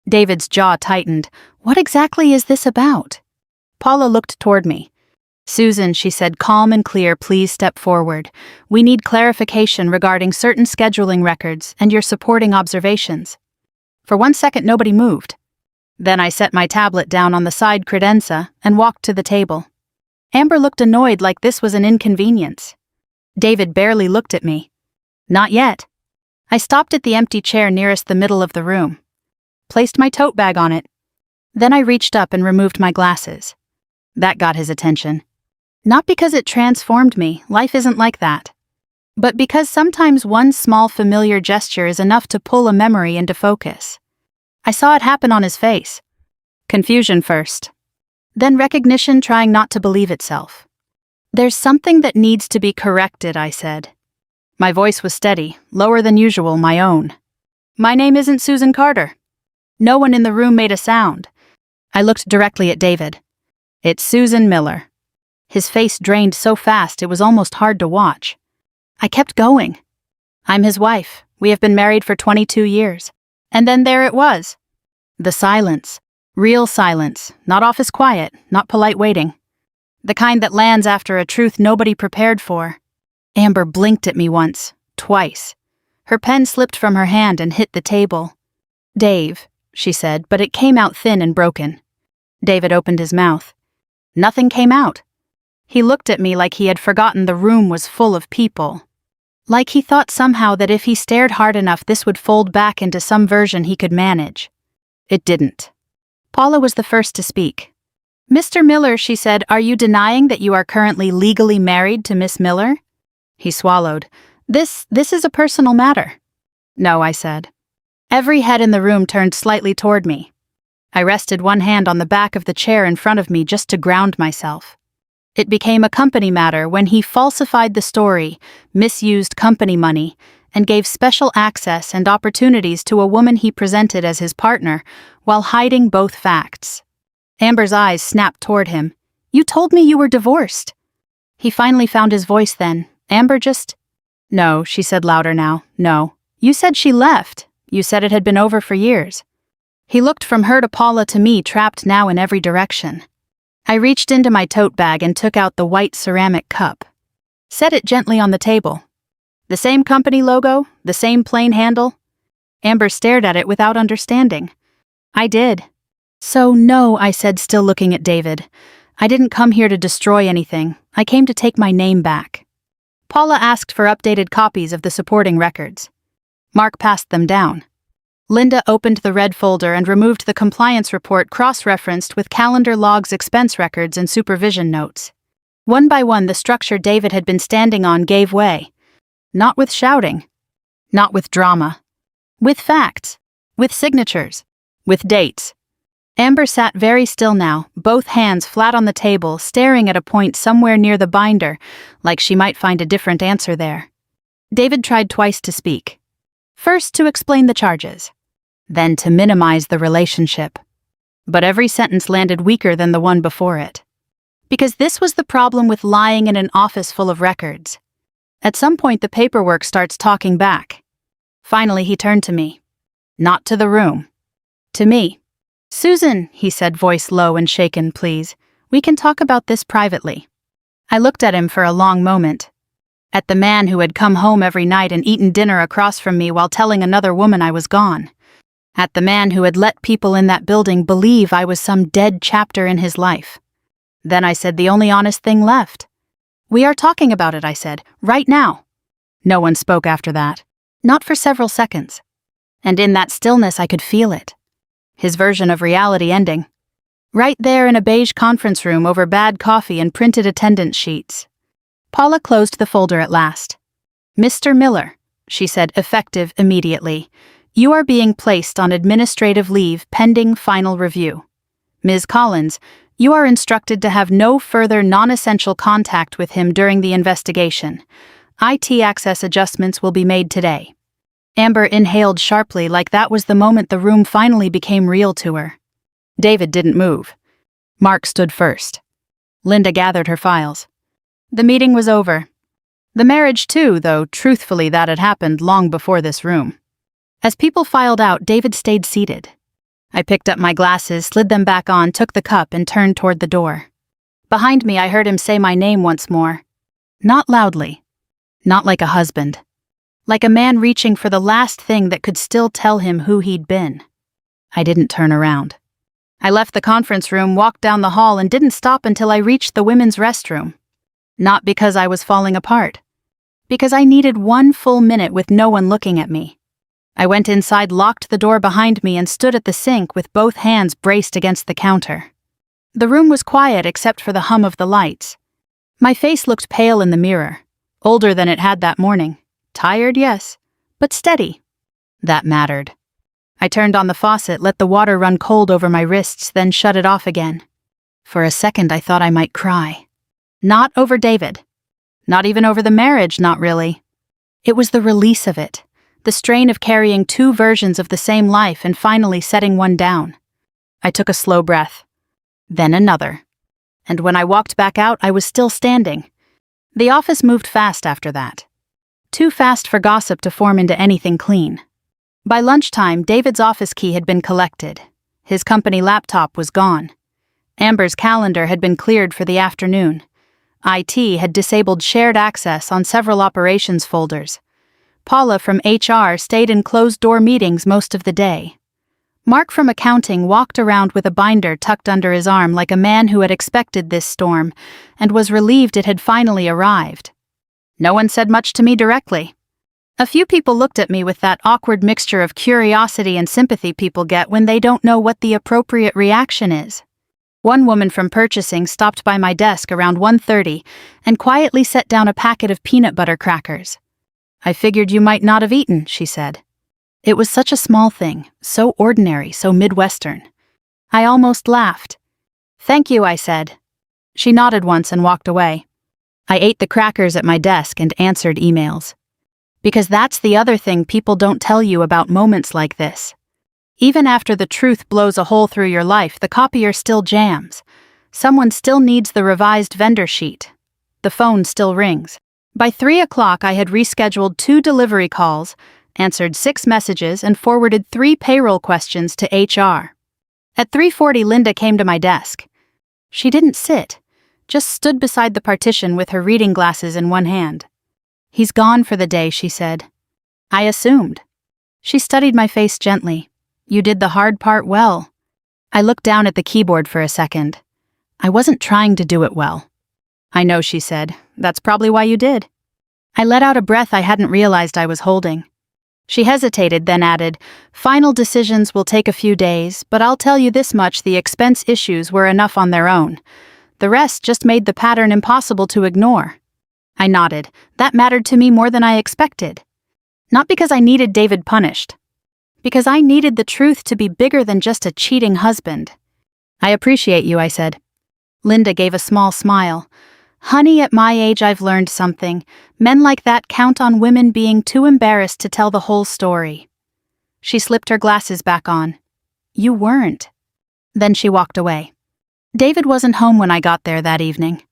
David's jaw tightened. "What exactly is this about?" Paula looked toward me. "Susan," she said, calm and clear, "please step forward. We need clarification regarding certain scheduling records and your supporting observations." For 1 second, nobody moved. Then I set my tablet down on the side credenza and walked to the table. Amber looked annoyed, like this was an inconvenience. David barely looked at me. "Not yet." I stopped at the empty chair nearest the middle of the room. Placed my tote bag on it. Then I reached up and removed my glasses. That got his attention. Not because it transformed me, life isn't like that. But because sometimes one small familiar gesture is enough to pull a memory into focus. I saw it happen on his face. Confusion first. Then recognition trying not to believe itself. "There's something that needs to be corrected," I said. My voice was steady, lower than usual, my own. "My name isn't Susan Carter." No one in the room made a sound. I looked directly at David. "It's Susan Miller." His face drained so fast it was almost hard to watch. I kept going. "I'm his wife. We have been married for 22 years. And then there it was. The silence. Real silence. Not office quiet, not polite waiting. The kind that lands after a truth nobody prepared for. Amber blinked at me once, twice. Her pen slipped from her hand and hit the table. "Dave," she said, but it came out thin and broken. David opened his mouth. Nothing came out. He looked at me like he had forgotten the room was full of people. Like he thought somehow that if he stared hard enough this would fold back into some version he could manage. It didn't. Paula was the first to speak. "Mr. Miller," she said, "are you denying that you are currently legally married to Miss Miller?" He swallowed. This is a personal matter." "No," I said. Every head in the room turned slightly toward me. I rested one hand on the back of the chair in front of me just to ground myself. It became a company matter when he falsified the story, misused company money, and gave special access and opportunities to a woman he presented as his partner while hiding both facts. Amber's eyes snapped toward him. "You told me you were divorced." He finally found his voice then. Amber just... "No," she said louder now. "No. You said she left. You said it had been over for years." He looked from her to Paula to me, trapped now in every direction. I reached into my tote bag and took out the white ceramic cup. Set it gently on the table. "The same company logo? The same plain handle?" Amber stared at it without understanding. "I did." "So no," I said, still looking at David. "I didn't come here to destroy anything. I came to take my name back." Paula asked for updated copies of the supporting records. Mark passed them down. Linda opened the red folder and removed the compliance report cross-referenced with calendar logs, expense records, and supervision notes. One by one, the structure David had been standing on gave way. Not with shouting. Not with drama. With facts. With signatures. With dates. Amber sat very still now, both hands flat on the table, staring at a point somewhere near the binder, like she might find a different answer there. David tried twice to speak. First to explain the charges. Then to minimize the relationship. But every sentence landed weaker than the one before it. Because this was the problem with lying in an office full of records. At some point the paperwork starts talking back. Finally he turned to me. Not to the room. To me. "Susan," he said, voice low and shaken, "please. We can talk about this privately." I looked at him for a long moment. At the man who had come home every night and eaten dinner across from me while telling another woman I was gone. At the man who had let people in that building believe I was some dead chapter in his life. Then I said the only honest thing left. "We are talking about it," I said, "right now." No one spoke after that. Not for several seconds. And in that stillness I could feel it. His version of reality ending. Right there in a beige conference room over bad coffee and printed attendance sheets. Paula closed the folder at last. "Mr. Miller," she said, effective immediately, "you are being placed on administrative leave pending final review. Ms. Collins, you are instructed to have no further non-essential contact with him during the investigation. IT access adjustments will be made today." Amber inhaled sharply, like that was the moment the room finally became real to her. David didn't move. Mark stood first. Linda gathered her files. The meeting was over. The marriage too, though truthfully that had happened long before this room. As people filed out, David stayed seated. I picked up my glasses, slid them back on, took the cup, and turned toward the door. Behind me I heard him say my name once more. Not loudly. Not like a husband. Like a man reaching for the last thing that could still tell him who he'd been. I didn't turn around. I left the conference room, walked down the hall, and didn't stop until I reached the women's restroom. Not because I was falling apart. Because I needed one full minute with no one looking at me. I went inside, locked the door behind me, and stood at the sink with both hands braced against the counter. The room was quiet except for the hum of the lights. My face looked pale in the mirror, older than it had that morning. Tired, yes, but steady. That mattered. I turned on the faucet, let the water run cold over my wrists, then shut it off again. For a second I thought I might cry. Not over David. Not even over the marriage, not really. It was the release of it, the strain of carrying two versions of the same life and finally setting one down. I took a slow breath. Then another. And when I walked back out, I was still standing. The office moved fast after that. Too fast for gossip to form into anything clean. By lunchtime, David's office key had been collected. His company laptop was gone. Amber's calendar had been cleared for the afternoon. IT had disabled shared access on several operations folders. Paula from HR stayed in closed-door meetings most of the day. Mark from accounting walked around with a binder tucked under his arm like a man who had expected this storm and was relieved it had finally arrived. No one said much to me directly. A few people looked at me with that awkward mixture of curiosity and sympathy people get when they don't know what the appropriate reaction is. One woman from purchasing stopped by my desk around 1:30 and quietly set down a packet of peanut butter crackers. I figured you might not have eaten, she said. It was such a small thing, so ordinary, so Midwestern. I almost laughed. Thank you, I said. She nodded once and walked away. I ate the crackers at my desk and answered emails. Because that's the other thing people don't tell you about moments like this. Even after the truth blows a hole through your life, the copier still jams. Someone still needs the revised vendor sheet. The phone still rings. By 3 o'clock, I had rescheduled 2 delivery calls, answered 6 messages, and forwarded 3 payroll questions to HR. At 3:40, Linda came to my desk. She didn't sit, just stood beside the partition with her reading glasses in one hand. He's gone for the day, she said. I assumed. She studied my face gently. You did the hard part well. I looked down at the keyboard for a second. I wasn't trying to do it well. I know, she said. That's probably why you did. I let out a breath I hadn't realized I was holding. She hesitated, then added, Final decisions will take a few days, but I'll tell you this much, the expense issues were enough on their own. The rest just made the pattern impossible to ignore. I nodded. That mattered to me more than I expected. Not because I needed David punished. Because I needed the truth to be bigger than just a cheating husband. I appreciate you, I said. Linda gave a small smile. Honey, at my age I've learned something. Men like that count on women being too embarrassed to tell the whole story. She slipped her glasses back on. You weren't. Then she walked away. David wasn't home when I got there that evening.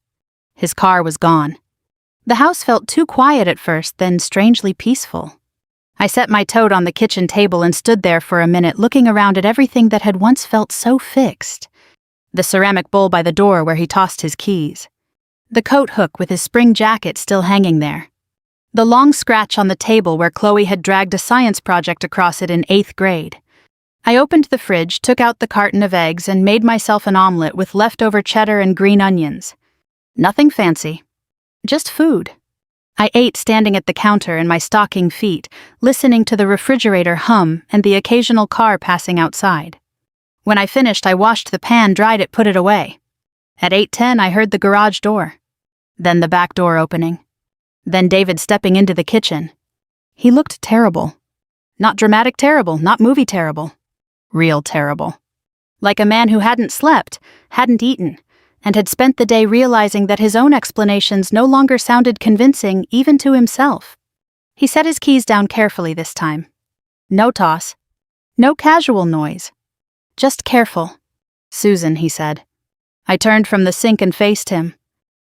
His car was gone. The house felt too quiet at first, then strangely peaceful. I set my tote on the kitchen table and stood there for a minute looking around at everything that had once felt so fixed. The ceramic bowl by the door where he tossed his keys. The coat hook with his spring jacket still hanging there. The long scratch on the table where Chloe had dragged a science project across it in 8th grade. I opened the fridge, took out the carton of eggs, and made myself an omelet with leftover cheddar and green onions. Nothing fancy. Just food. I ate standing at the counter in my stocking feet, listening to the refrigerator hum and the occasional car passing outside. When I finished, I washed the pan, dried it, put it away. At 8:10, I heard the garage door. Then the back door opening. Then David stepping into the kitchen. He looked terrible. Not dramatic terrible, not movie terrible. Real terrible. Like a man who hadn't slept, hadn't eaten, and had spent the day realizing that his own explanations no longer sounded convincing even to himself. He set his keys down carefully this time. No toss. No casual noise. Just careful. Susan, he said. I turned from the sink and faced him.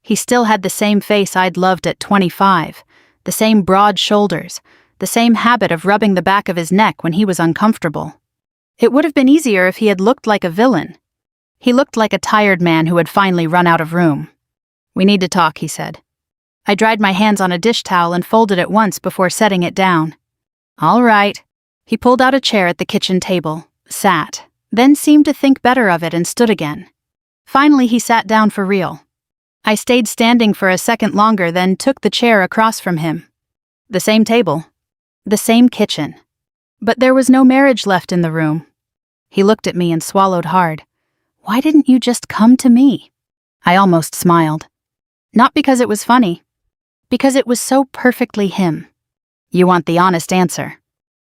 He still had the same face I'd loved at 25, the same broad shoulders, the same habit of rubbing the back of his neck when he was uncomfortable. It would have been easier if he had looked like a villain. He looked like a tired man who had finally run out of room. We need to talk, he said. I dried my hands on a dish towel and folded it once before setting it down. All right. He pulled out a chair at the kitchen table, sat, then seemed to think better of it and stood again. Finally, he sat down for real. I stayed standing for a second longer, then took the chair across from him. The same table. The same kitchen. But there was no marriage left in the room. He looked at me and swallowed hard. Why didn't you just come to me? I almost smiled. Not because it was funny. Because it was so perfectly him. You want the honest answer?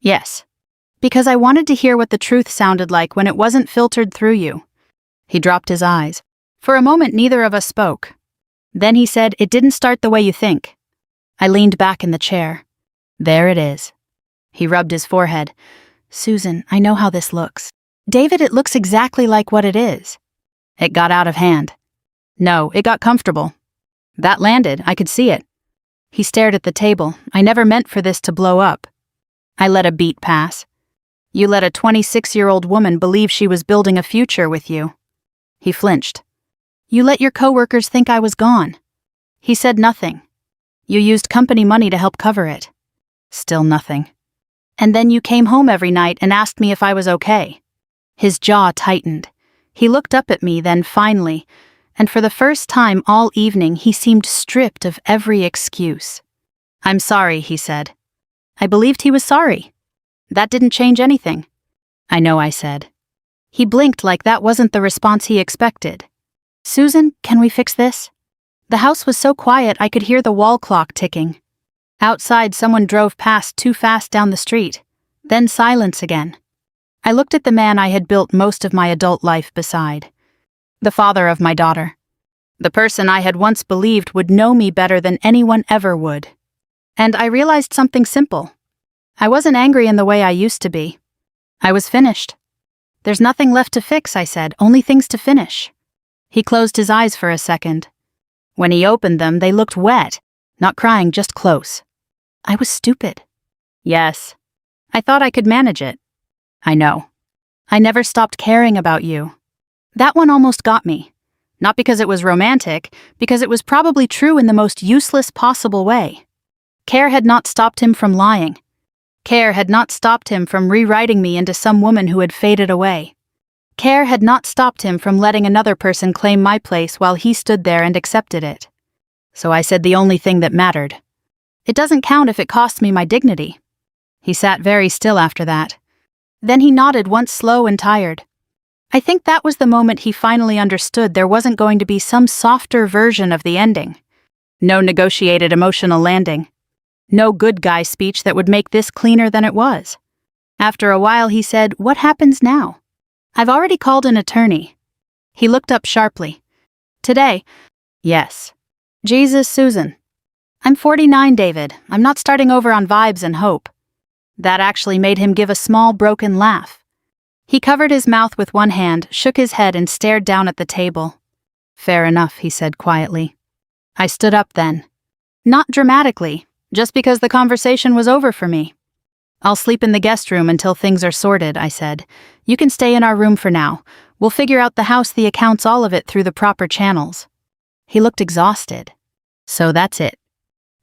Yes. Because I wanted to hear what the truth sounded like when it wasn't filtered through you. He dropped his eyes. For a moment, neither of us spoke. Then he said, It didn't start the way you think. I leaned back in the chair. There it is. He rubbed his forehead. Susan, I know how this looks. David, it looks exactly like what it is. It got out of hand. No, it got comfortable. That landed, I could see it. He stared at the table. I never meant for this to blow up. I let a beat pass. You let a 26-year-old woman believe she was building a future with you. He flinched. You let your coworkers think I was gone. He said nothing. You used company money to help cover it. Still nothing. And then you came home every night and asked me if I was okay. His jaw tightened. He looked up at me then finally, and for the first time all evening he seemed stripped of every excuse. I'm sorry, he said. I believed he was sorry. That didn't change anything. I know, I said. He blinked like that wasn't the response he expected. Susan, can we fix this? The house was so quiet I could hear the wall clock ticking. Outside, someone drove past too fast down the street. Then silence again. I looked at the man I had built most of my adult life beside. The father of my daughter. The person I had once believed would know me better than anyone ever would. And I realized something simple. I wasn't angry in the way I used to be. I was finished. There's nothing left to fix, I said, only things to finish. He closed his eyes for a second. When he opened them, they looked wet, not crying, just close. I was stupid. Yes. I thought I could manage it. I know. I never stopped caring about you. That one almost got me. Not because it was romantic, because it was probably true in the most useless possible way. Care had not stopped him from lying. Care had not stopped him from rewriting me into some woman who had faded away. Care had not stopped him from letting another person claim my place while he stood there and accepted it. So I said the only thing that mattered. It doesn't count if it costs me my dignity. He sat very still after that. Then he nodded once, slow and tired. I think that was the moment he finally understood there wasn't going to be some softer version of the ending. No negotiated emotional landing. No good guy speech that would make this cleaner than it was. After a while he said, "What happens now?" "I've already called an attorney." He looked up sharply. "Today?" "Yes." "Jesus, Susan." "I'm 49, David. I'm not starting over on vibes and hope." That actually made him give a small, broken laugh. He covered his mouth with one hand, shook his head and stared down at the table. "Fair enough," he said quietly. I stood up then. Not dramatically, just because the conversation was over for me. "I'll sleep in the guest room until things are sorted," I said. "You can stay in our room for now. We'll figure out the house, the accounts, all of it through the proper channels." He looked exhausted. "So that's it."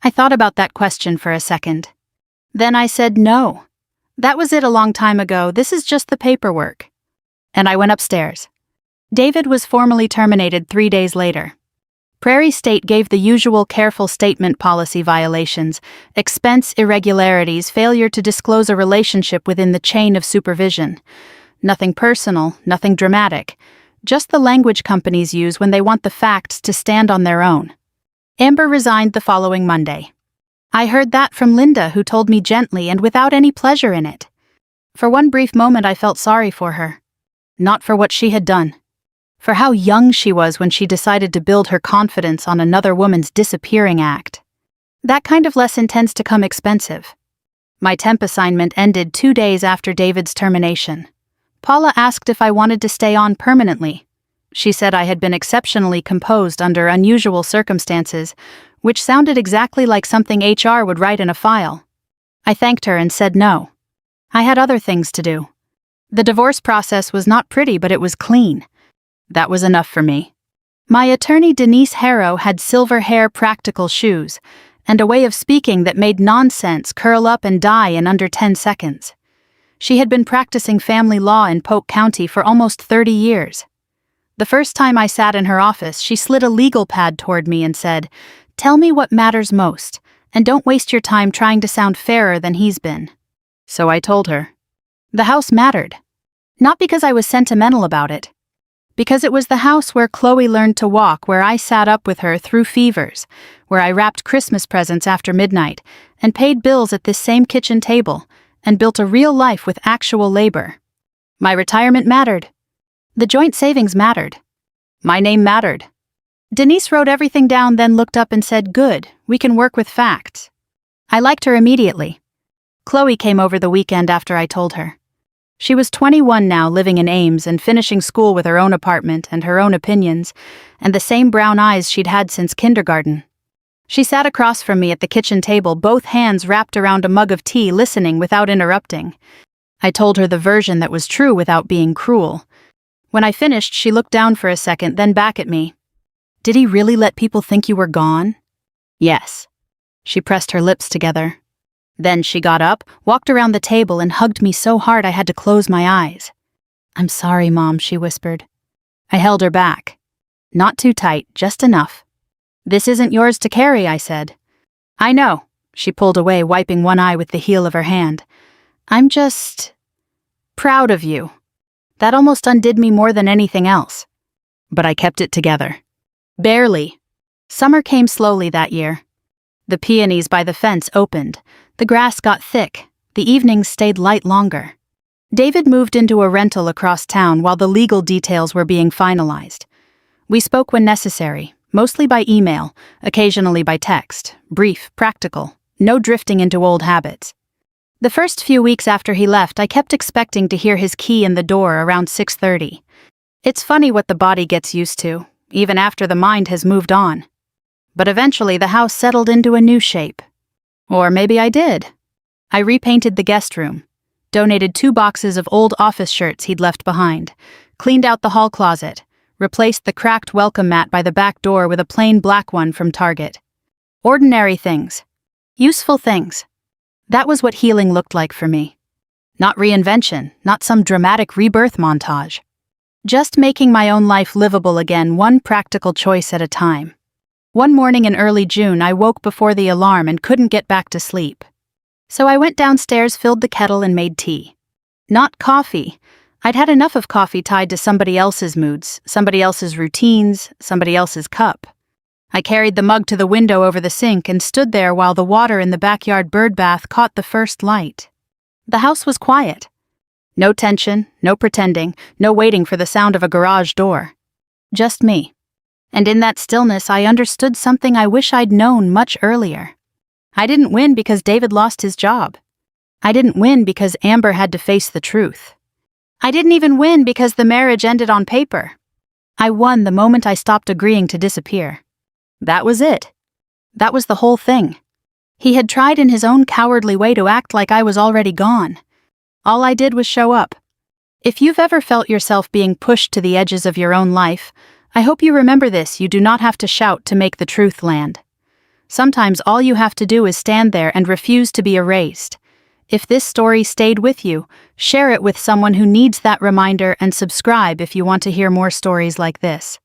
I thought about that question for a second. Then I said no. That was it a long time ago. This is just the paperwork. And I went upstairs. David was formally terminated 3 days later. Prairie State gave the usual careful statement policy violations, expense irregularities, failure to disclose a relationship within the chain of supervision. Nothing personal, nothing dramatic. Just the language companies use when they want the facts to stand on their own. Amber resigned the following Monday. I heard that from Linda, who told me gently and without any pleasure in it. For one brief moment I felt sorry for her. Not for what she had done. For how young she was when she decided to build her confidence on another woman's disappearing act. That kind of lesson tends to come expensive. My temp assignment ended 2 days after David's termination. Paula asked if I wanted to stay on permanently. She said I had been exceptionally composed under unusual circumstances, which sounded exactly like something HR would write in a file. I thanked her and said no. I had other things to do. The divorce process was not pretty, but it was clean. That was enough for me. My attorney Denise Harrow had silver hair, practical shoes, and a way of speaking that made nonsense curl up and die in under 10 seconds. She had been practicing family law in Polk County for almost 30 years. The first time I sat in her office, she slid a legal pad toward me and said, "Tell me what matters most, and don't waste your time trying to sound fairer than he's been." So I told her. The house mattered. Not because I was sentimental about it. Because it was the house where Chloe learned to walk, where I sat up with her through fevers, where I wrapped Christmas presents after midnight, and paid bills at this same kitchen table, and built a real life with actual labor. My retirement mattered. The joint savings mattered. My name mattered. Denise wrote everything down, then looked up and said, "Good, we can work with facts." I liked her immediately. Chloe came over the weekend after I told her. She was 21 now, living in Ames and finishing school with her own apartment and her own opinions, and the same brown eyes she'd had since kindergarten. She sat across from me at the kitchen table, both hands wrapped around a mug of tea, listening without interrupting. I told her the version that was true without being cruel. When I finished, she looked down for a second, then back at me. "Did he really let people think you were gone?" "Yes." She pressed her lips together. Then she got up, walked around the table, and hugged me so hard I had to close my eyes. "I'm sorry, Mom," she whispered. I held her back. "Not too tight, just enough." "This isn't yours to carry," I said. "I know." She pulled away, wiping one eye with the heel of her hand. "I'm just proud of you." That almost undid me more than anything else. But I kept it together. Barely. Summer came slowly that year. The peonies by the fence opened. The grass got thick. The evenings stayed light longer. David moved into a rental across town while the legal details were being finalized. We spoke when necessary, mostly by email, occasionally by text, brief, practical, no drifting into old habits. The first few weeks after he left, I kept expecting to hear his key in the door around 6:30. It's funny what the body gets used to, even after the mind has moved on. But eventually the house settled into a new shape. Or maybe I did. I repainted the guest room, donated 2 boxes of old office shirts he'd left behind, cleaned out the hall closet, replaced the cracked welcome mat by the back door with a plain black one from Target. Ordinary things. Useful things. That was what healing looked like for me. Not reinvention, not some dramatic rebirth montage. Just making my own life livable again, one practical choice at a time. One morning in early June, I woke before the alarm and couldn't get back to sleep. So I went downstairs, filled the kettle, and made tea. Not coffee. I'd had enough of coffee tied to somebody else's moods, somebody else's routines, somebody else's cup. I carried the mug to the window over the sink and stood there while the water in the backyard bird bath caught the first light. The house was quiet. No tension, no pretending, no waiting for the sound of a garage door. Just me. And in that stillness, I understood something I wish I'd known much earlier. I didn't win because David lost his job. I didn't win because Amber had to face the truth. I didn't even win because the marriage ended on paper. I won the moment I stopped agreeing to disappear. That was it. That was the whole thing. He had tried in his own cowardly way to act like I was already gone. All I did was show up. If you've ever felt yourself being pushed to the edges of your own life, I hope you remember this: you do not have to shout to make the truth land. Sometimes all you have to do is stand there and refuse to be erased. If this story stayed with you, share it with someone who needs that reminder and subscribe if you want to hear more stories like this.